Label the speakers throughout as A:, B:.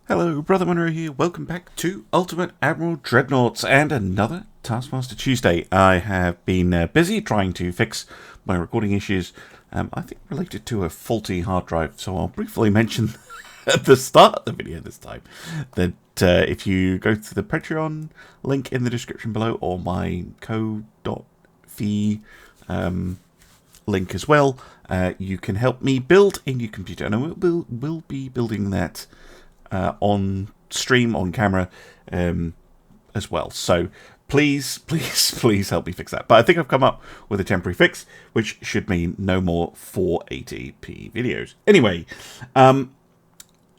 A: Hello, Brother Monroe here. Welcome back to Ultimate Admiral Dreadnoughts and another Taskmaster Tuesday. I have been busy trying to fix my recording issues, I think related to a faulty hard drive, so I'll briefly mention at the start of the video this time that if you go to the Patreon link in the description below or my co.fi link as well, you can help me build a new computer, and I will be building that on stream, on camera, as well. So please help me fix that. But I think I've come up with a temporary fix, which should mean no more 480p videos. Anyway,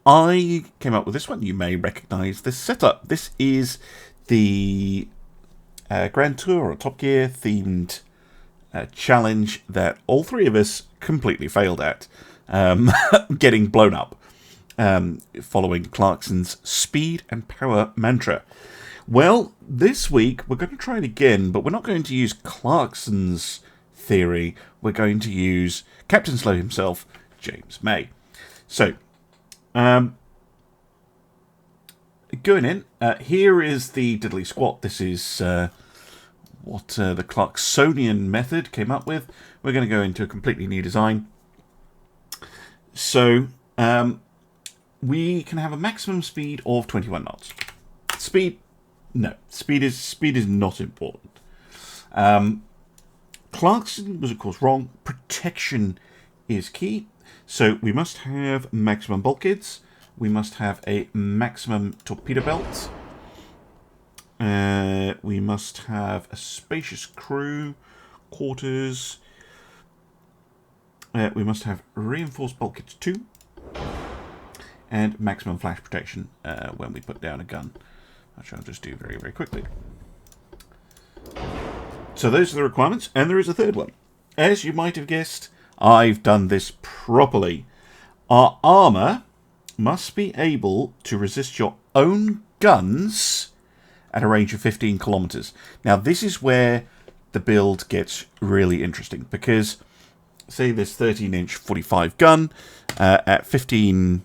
A: I came up with this one. You may recognize this setup. This is the Grand Tour or Top Gear themed challenge that all three of us completely failed at, getting blown up. Following Clarkson's speed and power mantra. Well, this week we're going to try it again, but we're not going to use Clarkson's theory. We're going to use Captain Slow himself, James May. So, going in, here is the diddly squat. This is what the Clarksonian method came up with. We're going to go into a completely new design. So, we can have a maximum speed of 21 knots. Speed, no. Speed is not important. Clarkson was, of course, wrong. Protection is key. So we must have maximum bulkheads. We must have a maximum torpedo belt. We must have a spacious crew quarters. We must have reinforced bulkheads too. And maximum flash protection when we put down a gun, which I'll just do very, very quickly. So those are the requirements, and there is a third one. As you might have guessed, I've done this properly. Our armour must be able to resist your own guns at a range of 15 kilometres. Now, this is where the build gets really interesting, because, say, this 13-inch 45 gun at 15,000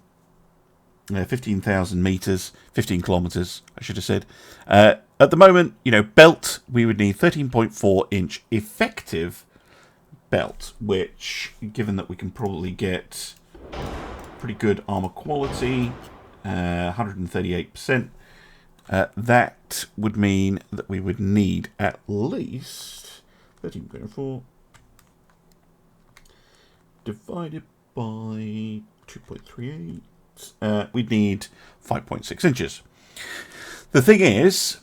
A: meters, 15 kilometers, I should have said. At the moment, belt, we would need 13.4-inch effective belt, which, given that we can probably get pretty good armor quality, 138%, that would mean that we would need at least 13.4 divided by 2.38. We'd need 5.6 inches. The thing is,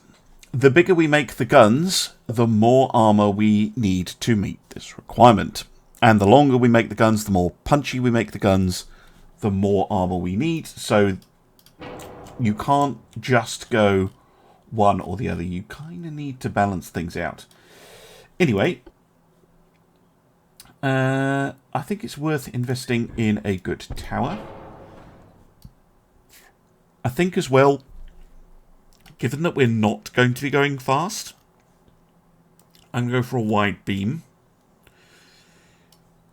A: the bigger we make the guns, the more armor we need to meet this requirement. And the longer we make the guns, the more punchy we make the guns, the more armor we need. So you can't just go one or the other. You kind of need to balance things out. Anyway, I think it's worth investing in a good tower. I think as well, given that we're not going to be going fast, I'm going to go for a wide beam.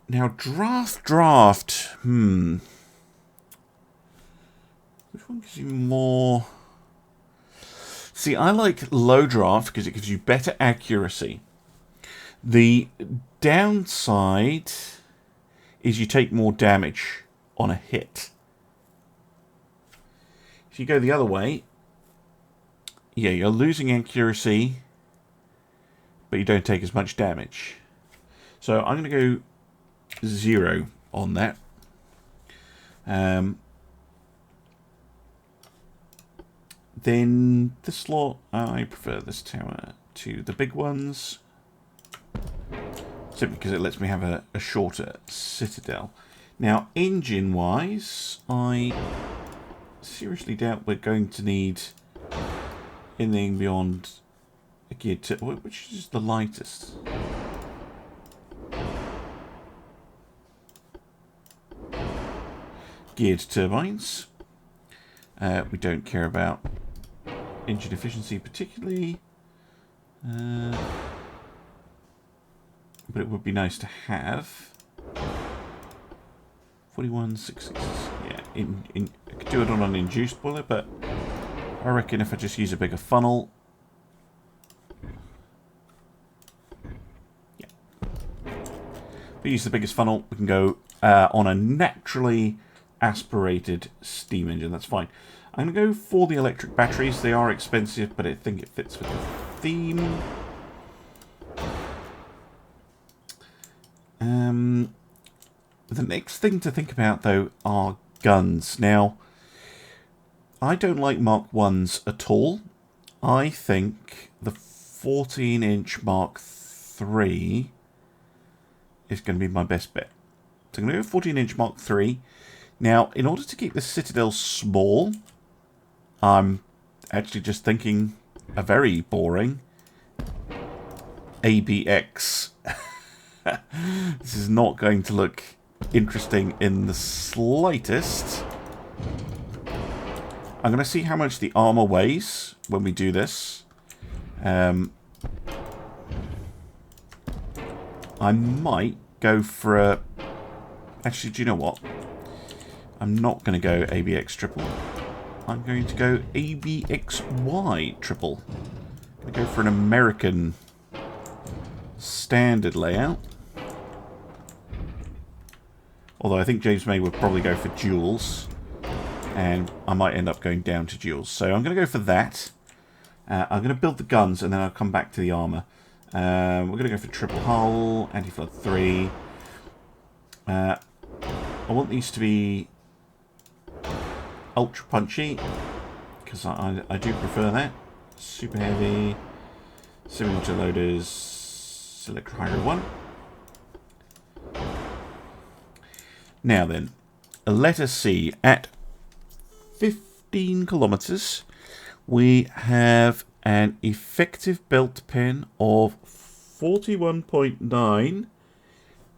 A: Now, draft. Which one gives you more? See, I like low draft because it gives you better accuracy. The downside is you take more damage on a hit. If you go the other way, yeah, you're losing accuracy, but you don't take as much damage. So I'm going to go 0 on that. Then the slot, I prefer this tower to the big ones, simply because it lets me have a shorter citadel. Now, engine-wise, I seriously doubt we're going to need anything beyond a geared turbine, which is the lightest. Geared turbines. We don't care about engine efficiency particularly, but it would be nice to have 41.66. Yeah, I could do it on an induced boiler, but I reckon if I just use a bigger funnel... Yeah. If we use the biggest funnel, we can go on a naturally aspirated steam engine. That's fine. I'm going to go for the electric batteries. They are expensive, but I think it fits with the theme. The next thing to think about, though, are guns. Now, I don't like Mark 1s at all. I think the 14-inch Mark 3 is going to be my best bet. So I'm going to go 14-inch Mark 3. Now, in order to keep the Citadel small, I'm actually just thinking a very boring ABX. This is not going to look interesting in the slightest. I'm going to see how much the armor weighs when we do this. I might go for a... Actually, do you know what? I'm not going to go ABX triple. I'm going to go ABXY triple. I'm going to go for an American standard layout. Although I think James May would probably go for duals. And I might end up going down to duals. So I'm going to go for that. I'm going to build the guns and then I'll come back to the armour. We're going to go for triple hull, anti-flood 3. I want these to be ultra punchy, because I do prefer that. Super heavy, semi-autoloaders, electro hydro 1. Now then, let us see. At 15 kilometers, we have an effective belt pin of 41.9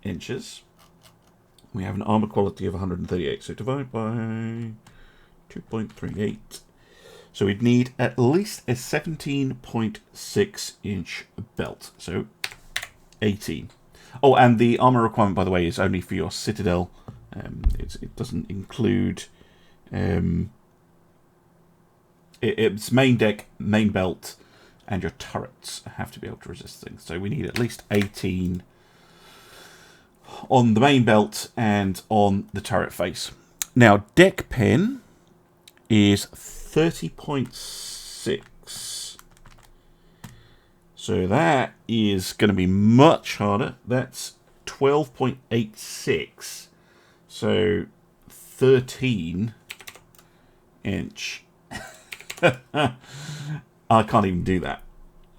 A: inches. We have an armor quality of 138, so divide by 2.38. So we'd need at least a 17.6 inch belt, so 18. Oh, and the armor requirement, by the way, is only for your Citadel. It doesn't include... it's main deck, main belt, and your turrets have to be able to resist things. So we need at least 18 on the main belt and on the turret face. Now, deck pin is 30.6. So that is going to be much harder. That's 12.86. So 13 inch. I can't even do that.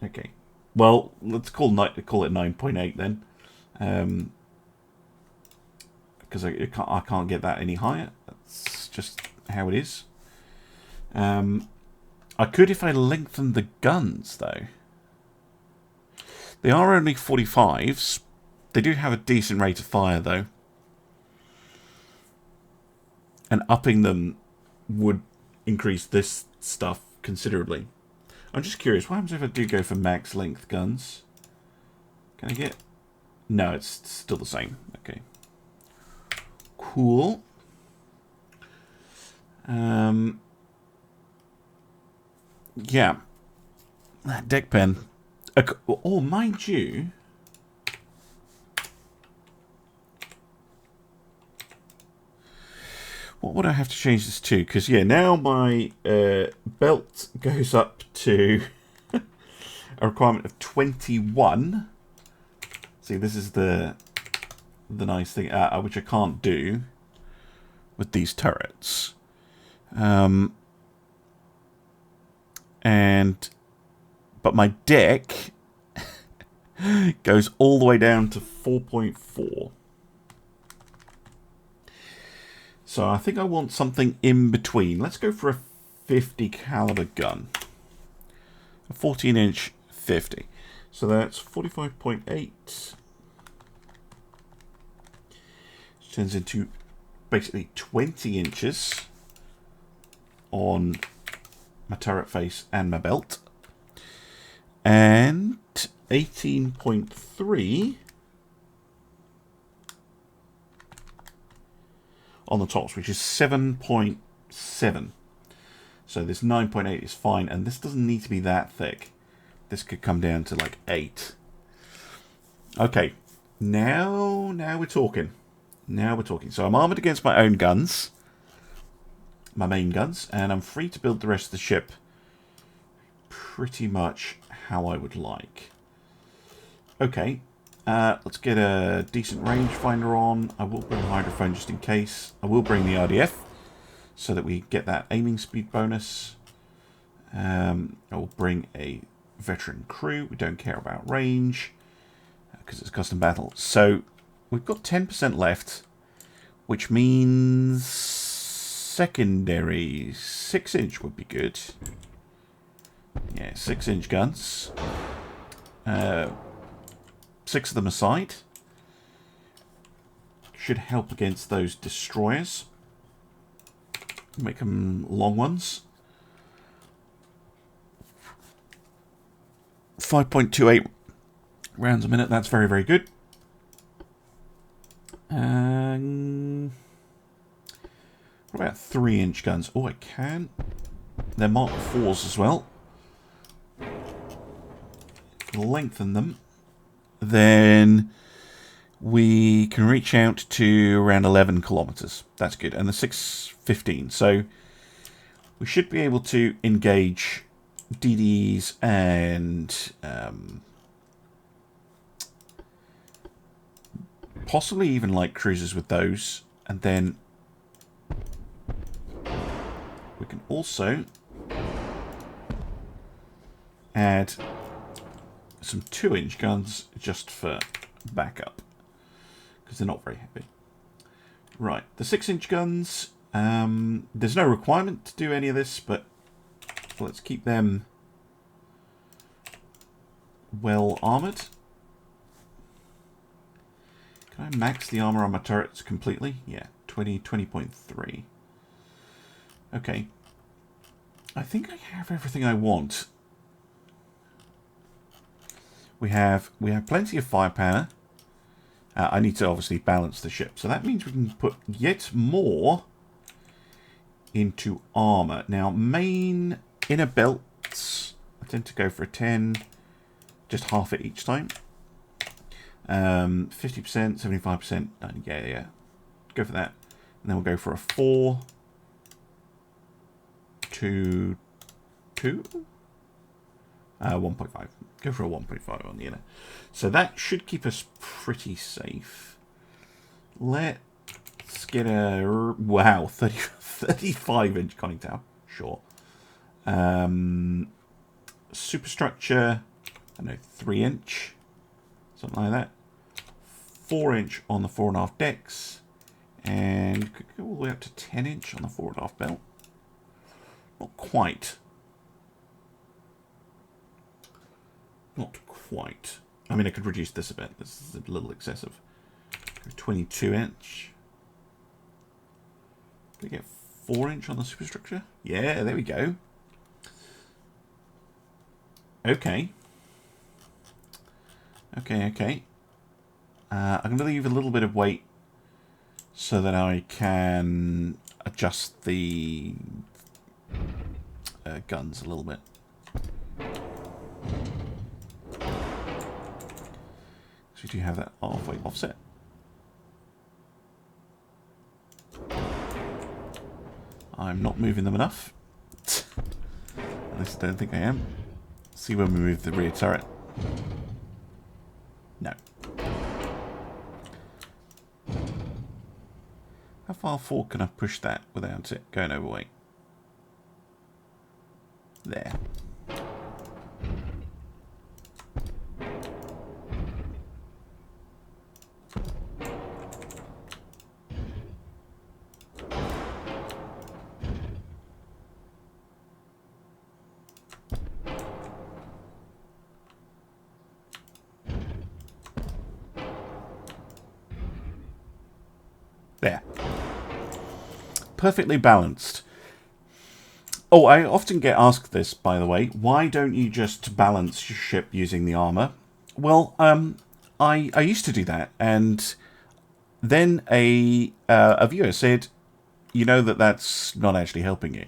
A: Okay. Well, let's call it 9.8 then. Because I can't get that any higher. That's just how it is. I could if I lengthen the guns, though. They are only 45s. They do have a decent rate of fire, though. And upping them would increase this stuff considerably. I'm just curious, what happens if I do go for max length guns? Can I get... No, it's still the same. Okay. Cool. Yeah. That deck pen. Oh, mind you... What would I have to change this to? Because, yeah, now my belt goes up to a requirement of 21. See, this is the nice thing, which I can't do with these turrets. But my deck goes all the way down to 4.4. So I think I want something in between. Let's go for a 50 caliber gun. A 14-inch 50. So that's 45.8. Which turns into basically 20 inches on my turret face and my belt. And 18.3 on the tops, which is 7.7. So this 9.8 is fine, and this doesn't need to be that thick. This could come down to like 8. Okay, now we're talking. Now we're talking. So I'm armoured against my own guns, my main guns, and I'm free to build the rest of the ship pretty much how I would like. Okay, let's get a decent rangefinder on. I will bring hydrophone just in case. I will bring the RDF so that we get that aiming speed bonus. I will bring a veteran crew. We don't care about range because it's custom battle. So we've got 10% left, which means secondary 6-inch would be good. Yeah, 6-inch guns. 6 of them aside. Should help against those destroyers. Make them long ones. 5.28 rounds a minute. That's very, very good. What about 3-inch guns? Oh, I can. They're Mark 4s as well. Lengthen them. Then we can reach out to around 11 kilometers. That's good. And the 6.15. So we should be able to engage DDs and possibly even light cruisers with those. And then we can also add some 2-inch guns just for backup, because they're not very heavy. Right, the 6-inch guns, there's no requirement to do any of this, but let's keep them well armoured. Can I max the armour on my turrets completely? Yeah, 20.3. Okay. I think I have everything I want. We have plenty of firepower. I need to obviously balance the ship. So that means we can put yet more into armour. Now, main inner belts, I tend to go for a 10. Just half it each time. 50%, 75%. Yeah. Go for that. And then we'll go for a 4. 2. 1.5. Go for a 1.5 on the inner. So that should keep us pretty safe. Let's get a... Wow, 35-inch conning tower. Sure. Superstructure, I don't know, 3-inch. Something like that. 4-inch on the 4.5 decks. And could go all the way up to 10-inch on the 4.5 belt. Not quite. Not quite. I mean, I could reduce this a bit. This is a little excessive. 22-inch. Can we get 4-inch on the superstructure? Yeah, there we go. Okay. Okay. I'm going to leave a little bit of weight so that I can adjust the guns a little bit. So we do have that halfway offset. I'm not moving them enough. At least I don't think I am. See when we move the rear turret. No. How far forward can I push that without it going overweight? There. There. Perfectly balanced. Oh, I often get asked this, by the way. Why don't you just balance your ship using the armor? Well, I used to do that, and then a viewer said, you know that that's not actually helping you.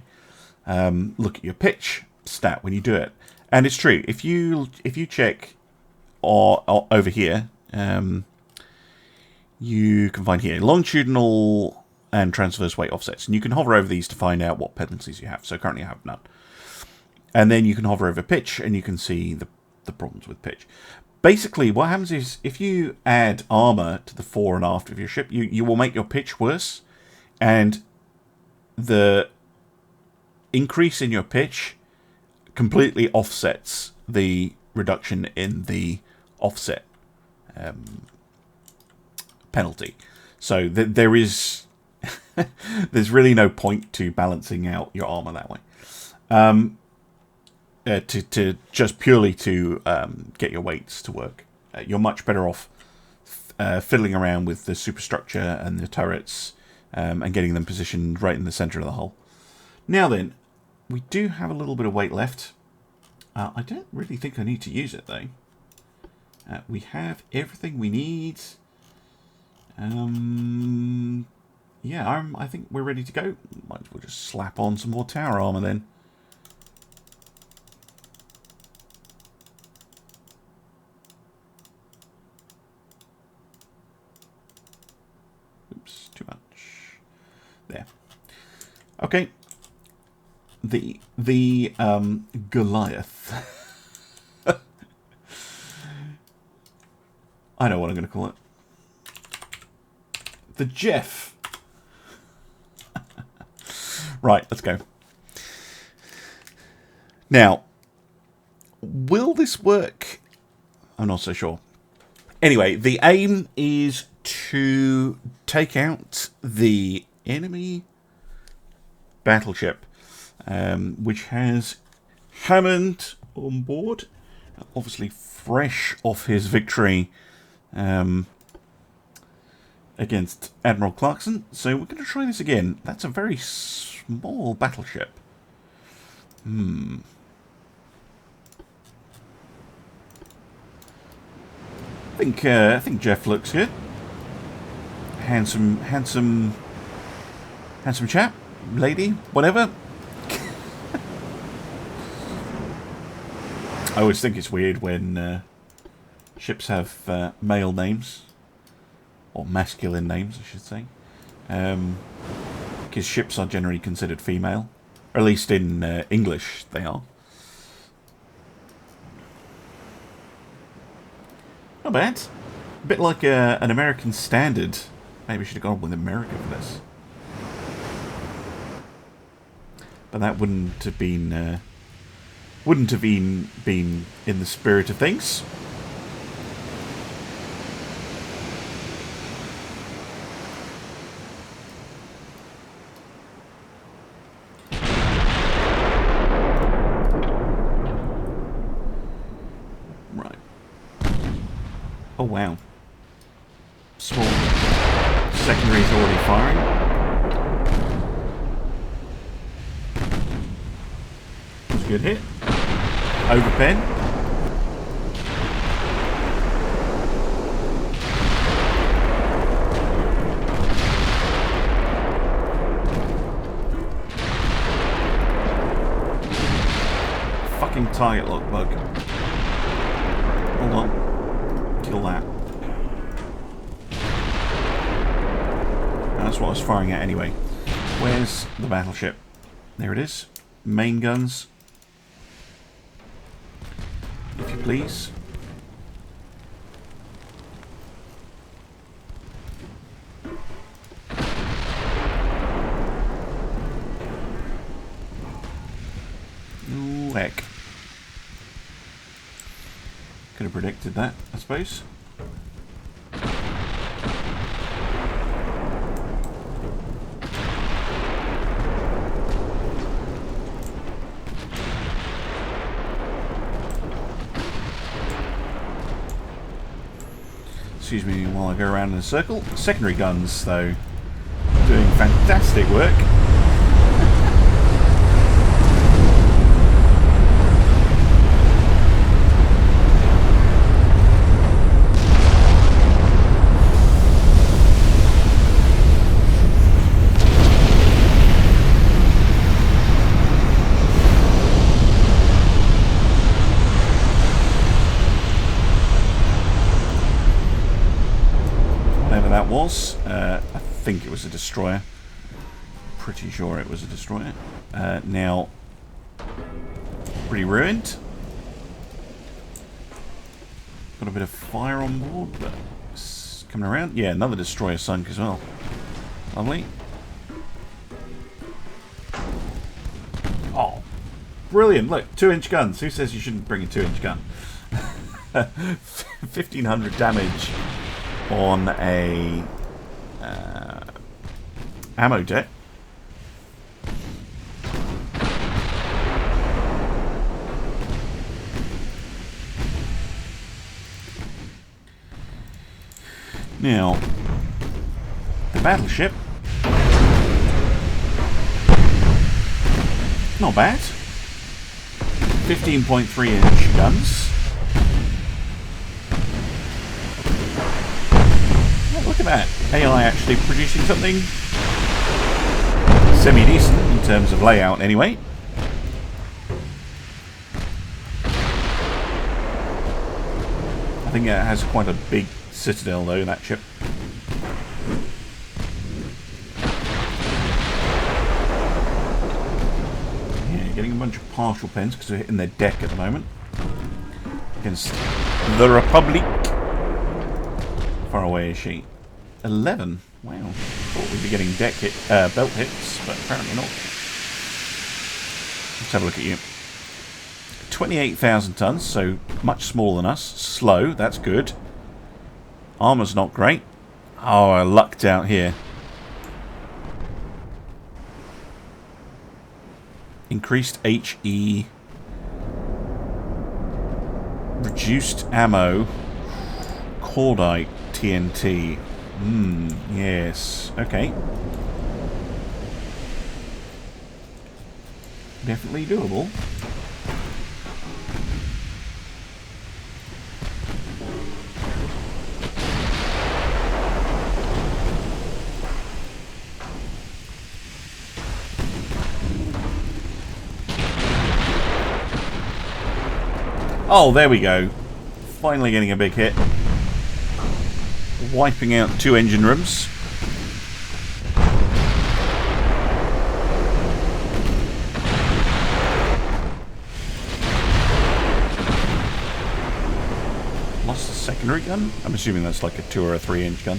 A: Look at your pitch stat when you do it, and it's true. If you check or over here, you can find here longitudinal and transverse weight offsets, and you can hover over these to find out what penalties you have. So currently I have none. And then you can hover over pitch, and you can see the problems with pitch. Basically, what happens is if you add armor to the fore and aft of your ship, you will make your pitch worse, and the increase in your pitch completely offsets the reduction in the offset penalty. So there is there's really no point to balancing out your armor that way. To just purely to get your weights to work. You're much better off fiddling around with the superstructure and the turrets and getting them positioned right in the center of the hull. Now then, we do have a little bit of weight left. I don't really think I need to use it though. We have everything we need. Yeah, I think we're ready to go. Might as well just slap on some more tower armor then. Oops, too much. There. Okay. The Goliath. I know what I'm going to call it. The Jeff. Right, let's go. Now, will this work? I'm not so sure. Anyway, the aim is to take out the enemy battleship, which has Hammond on board, obviously fresh off his victory against Admiral Clarkson. So we're going to try this again. That's a very small battleship. I think Jeff looks good. Handsome chap, lady, whatever. I always think it's weird when ships have male names. Or masculine names, I should say. Because ships are generally considered female. Or at least in English, they are. Not bad. A bit like an American standard. Maybe we should have gone with America for this. But that wouldn't have been in the spirit of things. Oh wow. Small secondary's already firing. That's a good hit. Overpen. Fucking target lock bug. Hold on. Kill that. That's what I was firing at anyway. Where's the battleship? There it is. Main guns. If you please. Ooh, heck. Could have predicted that, I suppose. Excuse me while I go around in a circle. Secondary guns, though, doing fantastic work. was. I think it was a destroyer. Pretty sure it was a destroyer. Now, pretty ruined. Got a bit of fire on board, but it's coming around. Yeah, another destroyer sunk as well. Lovely. Oh, brilliant. Look, 2-inch guns. Who says you shouldn't bring a 2-inch gun? 1500 damage on a ammo deck. Now, the battleship, not bad. 15.3-inch guns. Oh, look at that. AI actually producing something semi-decent in terms of layout anyway. I think it has quite a big citadel though, that ship. Yeah, getting a bunch of partial pens because we're hitting their deck at the moment. Against the Republic. How far away is she? 11. Wow. Thought we'd be getting deck hit, belt hits, but apparently not. Let's have a look at you. 28,000 tons, so much smaller than us. Slow, that's good. Armor's not great. Oh, I lucked out here. Increased HE. Reduced ammo. Cordite TNT. Yes. Okay. Definitely doable. Oh, there we go. Finally getting a big hit. Wiping out 2 engine rooms. Lost the secondary gun? I'm assuming that's like a 2 or a 3-inch gun.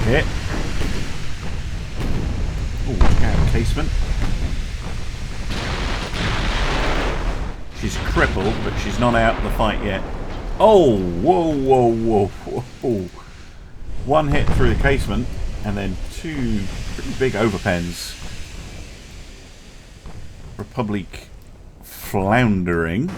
A: Hit. Oh, out of casement. She's crippled, but she's not out of the fight yet. Oh, whoa, whoa, whoa, whoa. 1 hit through the casement, and then 2 pretty big overpens. Republic floundering.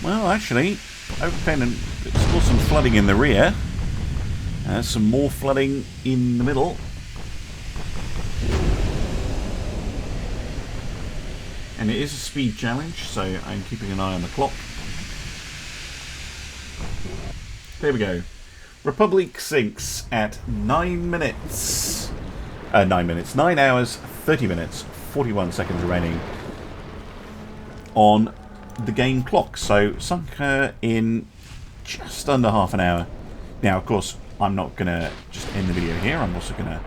A: Well, actually, overpen and still some flooding in the rear. Some more flooding in the middle. And it is a speed challenge, so I'm keeping an eye on the clock. There we go. Republic sinks at 9 minutes. 9 hours, 30 minutes, 41 seconds remaining on the game clock. So sunk her in just under half an hour. Now, of course, I'm not going to just end the video here. I'm also going to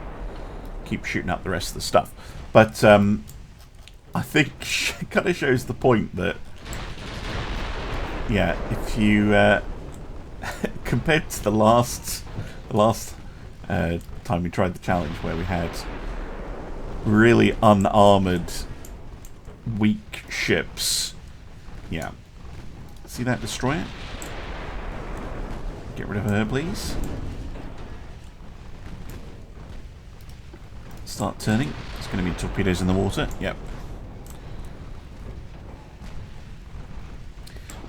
A: keep shooting up the rest of the stuff. But I think it kind of shows the point that, yeah, if you compared to the last time we tried the challenge where we had really unarmored, weak ships. Yeah. See that destroyer? Get rid of her, please. Start turning. There's going to be torpedoes in the water. Yep.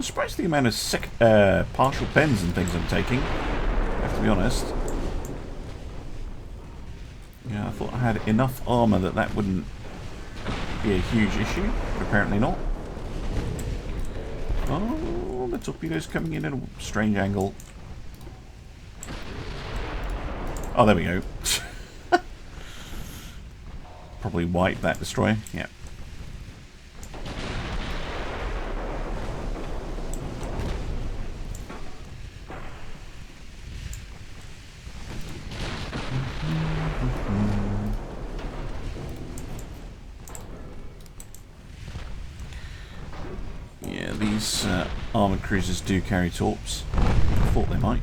A: surprised the amount of partial pens and things I'm taking, I have to be honest. Yeah, I thought I had enough armour that wouldn't be a huge issue, but apparently not. Oh, the torpedo's coming in at a strange angle. Oh, there we go. Probably wipe that destroyer. Yeah. Yeah, these armoured cruisers do carry torps. I thought they might.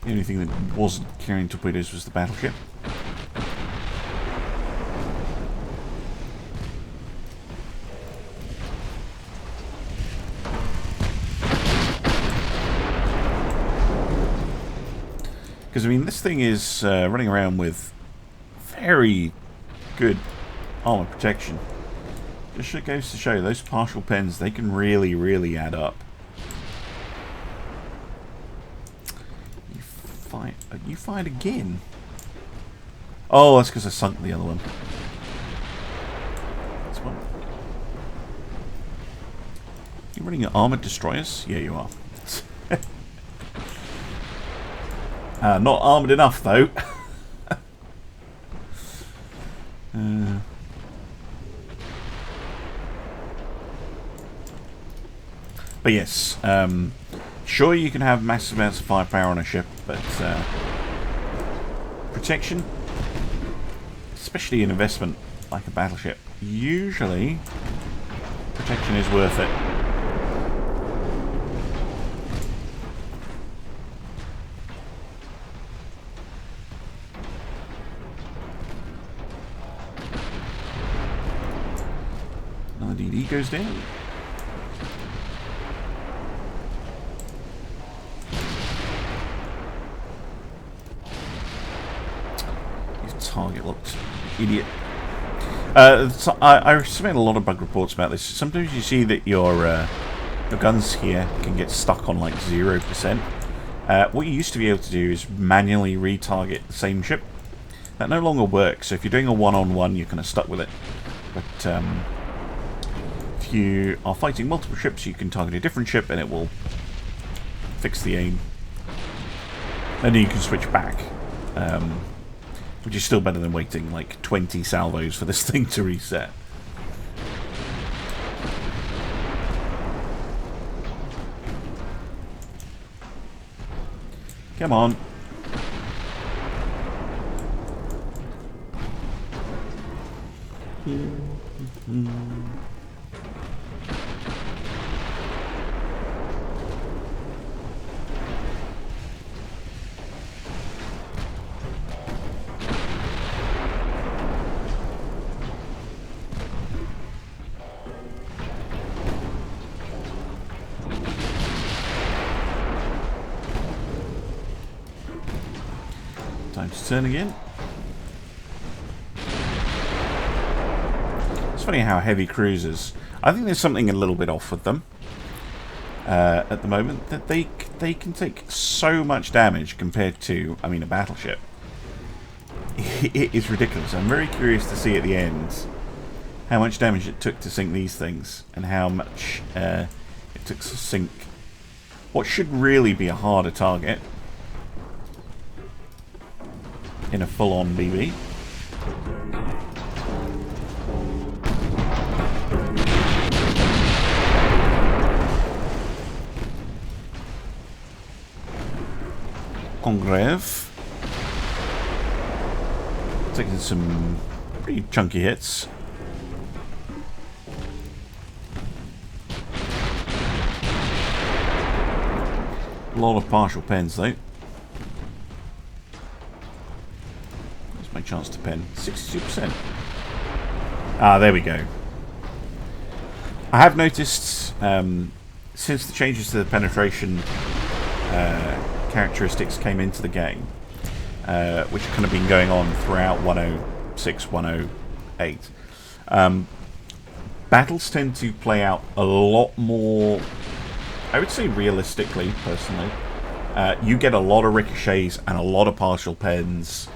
A: The only thing that wasn't carrying torpedoes was the battleship. Because, I mean, this thing is running around with very good armor protection. Just goes to show, those partial pens, they can really, really add up. You fired again? Oh, that's because I sunk the other one. This one. You running armored destroyers? Yeah, you are. Not armoured enough, though. But yes, sure you can have massive amounts of firepower on a ship, but protection, especially an investment like a battleship, usually protection is worth it. Another DD goes down. Target looked idiot. So I submit a lot of bug reports about this. Sometimes you see that your guns here can get stuck on like 0%. What you used to be able to do is manually retarget the same ship. That no longer works. So if you're doing a one-on-one, you're kind of stuck with it. But if you are fighting multiple ships, you can target a different ship and it will fix the aim. And then you can switch back. Which is still better than waiting like 20 salvos for this thing to reset. Come on. Time to turn again. It's funny how heavy cruisers, I think there's something a little bit off with them at the moment, that they can take so much damage compared to, I mean, a battleship. It is ridiculous. I'm very curious to see at the end how much damage it took to sink these things and how much it took to sink what should really be a harder target in a full-on BB. Congreve. Taking some pretty chunky hits. A lot of partial pens though. That's my chance to pen. 62%. Ah, there we go. I have noticed since the changes to the penetration characteristics came into the game, which have kind of been going on throughout 106, 108. battles tend to play out a lot more, I would say realistically, personally. You get a lot of ricochets and a lot of partial pens,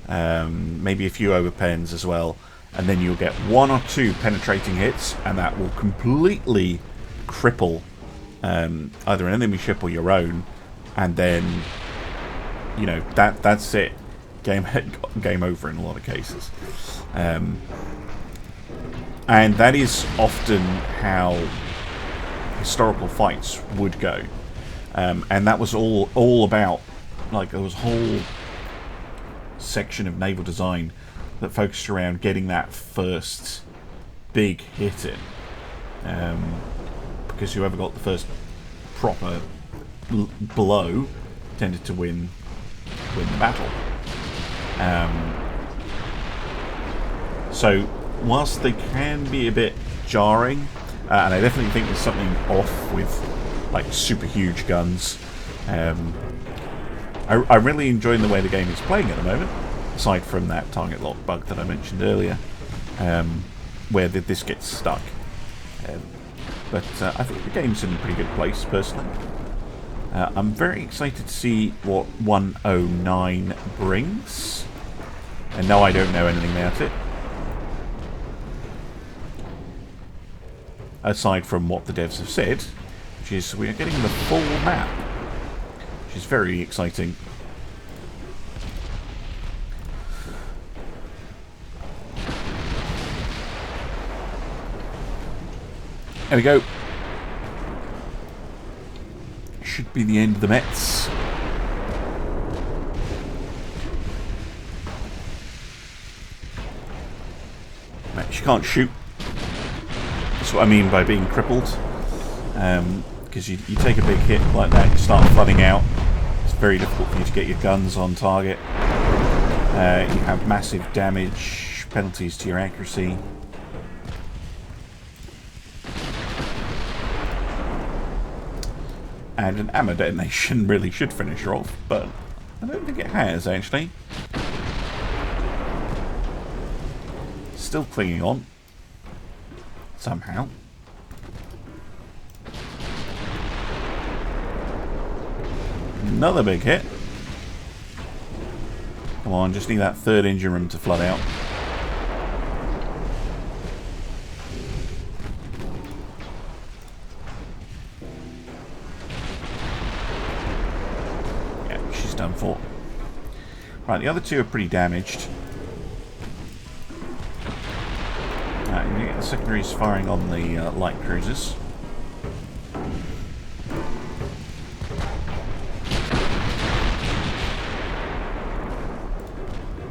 A: maybe a few over pens as well, and then you'll get 1 or 2 penetrating hits, and that will completely cripple either an enemy ship or your own, and then, you know, that's it. Game over in a lot of cases. And that is often how historical fights would go. And that was all about, like, there was a whole section of naval design that focused around getting that first big hit in. Because whoever got the first proper blow tended to win the battle. So whilst they can be a bit jarring, and I definitely think there's something off with like super huge guns, I'm really enjoying the way the game is playing at the moment, aside from that target lock bug that I mentioned earlier, where this gets stuck. But I think the game's in a pretty good place, personally. I'm very excited to see what 109 brings. And no, I don't know anything about it. Aside from what the devs have said, which is we are getting the full map, which is very exciting. There we go. Should be the end of the Mets. Right, she can't shoot. That's what I mean by being crippled. Because you take a big hit like that, you start flooding out. It's very difficult for you to get your guns on target. You have massive damage, penalties to your accuracy. And an ammo detonation really should finish her off, but I don't think it has, actually. Still clinging on. Somehow. Another big hit. Come on, just need that third engine room to flood out. Done for. Right, the other two are pretty damaged. The secondaries firing on the light cruisers.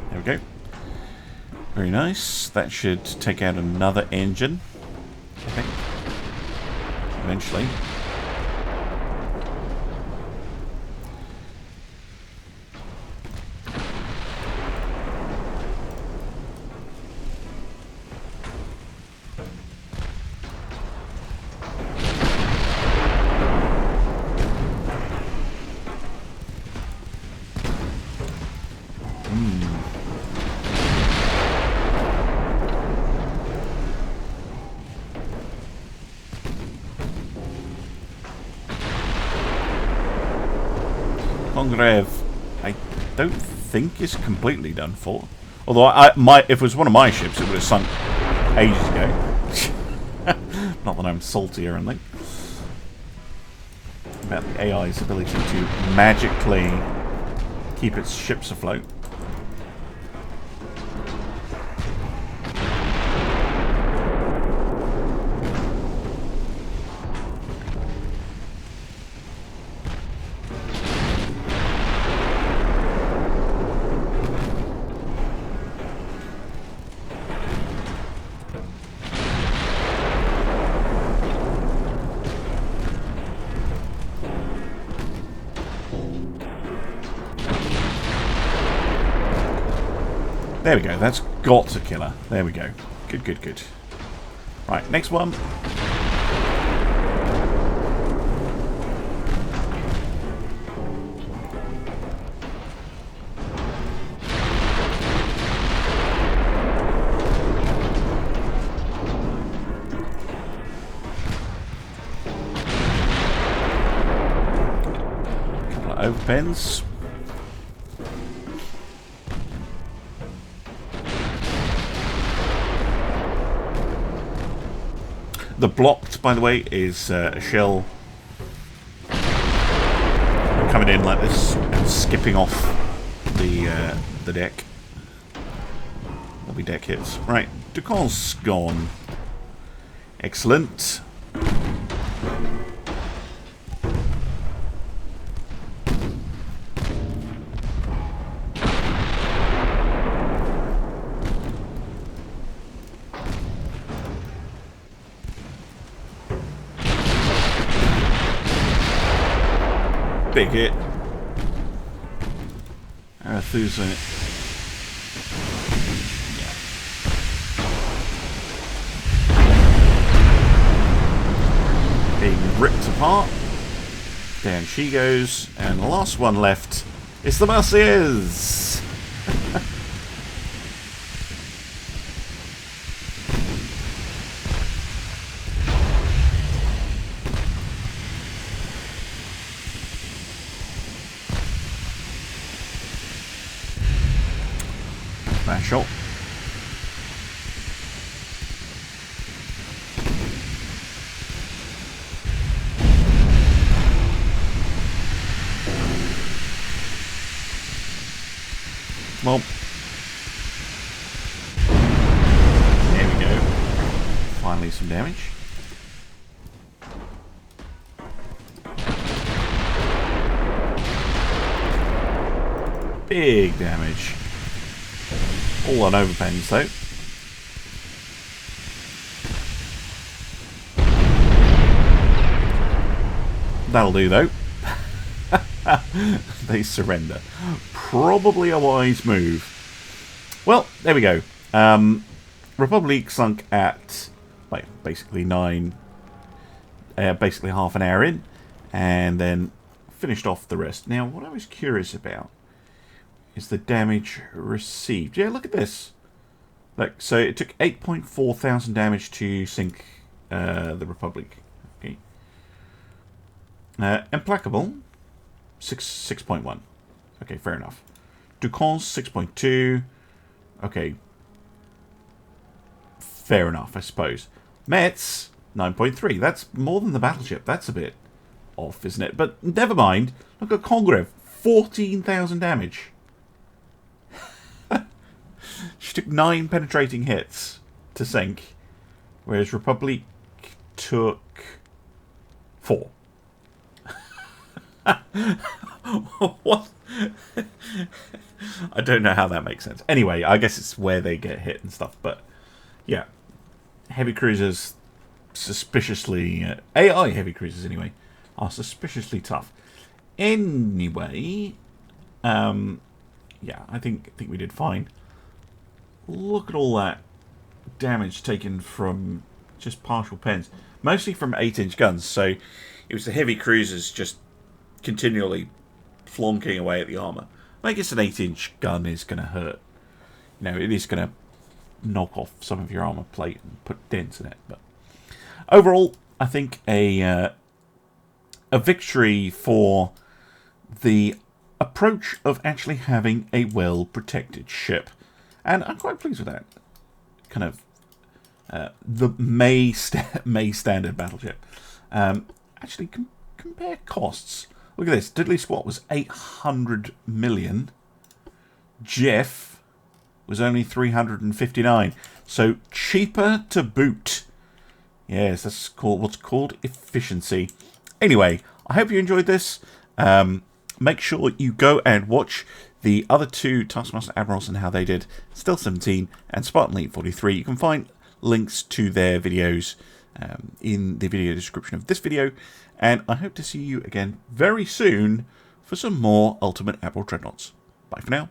A: There we go. Very nice. That should take out another engine, I think. Eventually. Congreve, I don't think is completely done for. Although if it was one of my ships, it would have sunk ages ago. Not that I'm salty or anything. About the AI's ability to magically keep its ships afloat. There we go, that's got to kill her. There we go. Good, good, good. Right, next one. overpens. The blocked, by the way, is a shell coming in like this and skipping off the deck. There'll be deck hits. Right, Ducon's gone. Excellent. Big hit. Arathu's in it. Yeah. Being ripped apart. Down she goes. And the last one left is the Merciers. Shot. Well, there we go. Finally some damage. Big damage. All on overpens though. That'll do though. They surrender. Probably a wise move. Well, there we go. Republic sunk at like basically basically half an hour in, and then finished off the rest. Now, what I was curious about is the damage received. Yeah, look at this. Look, so it took 8.4 thousand damage to sink the Republic. Okay. Implacable, 6.1. Okay, fair enough. Ducon's 6.2. Okay. Fair enough, I suppose. Metz, 9.3. That's more than the battleship. That's a bit off, isn't it? But never mind. Look at Congreve, 14,000 damage. She took 9 penetrating hits to sink, whereas Republic took 4. What? I don't know how that makes sense. Anyway, I guess it's where they get hit and stuff. But yeah, heavy cruisers suspiciously AI heavy cruisers anyway are suspiciously tough. Anyway, yeah, I think we did fine. Look at all that damage taken from just partial pens, mostly from 8-inch guns. So it was the heavy cruisers just continually flonking away at the armor. I guess an 8-inch gun is going to hurt. You know, it is going to knock off some of your armor plate and put dents in it. But overall, I think a victory for the approach of actually having a well-protected ship. And I'm quite pleased with that. Kind of the May standard battleship. Actually, compare costs. Look at this. Diddley Squat was 800 million. Jeff was only 359. So cheaper to boot. Yes, that's called what's called efficiency. Anyway, I hope you enjoyed this. Make sure you go and watch the other two Taskmaster Admirals and how they did, Stealth 17 and Spartan Elite 43. You can find links to their videos in the video description of this video. And I hope to see you again very soon for some more Ultimate Admiral Dreadnoughts. Bye for now.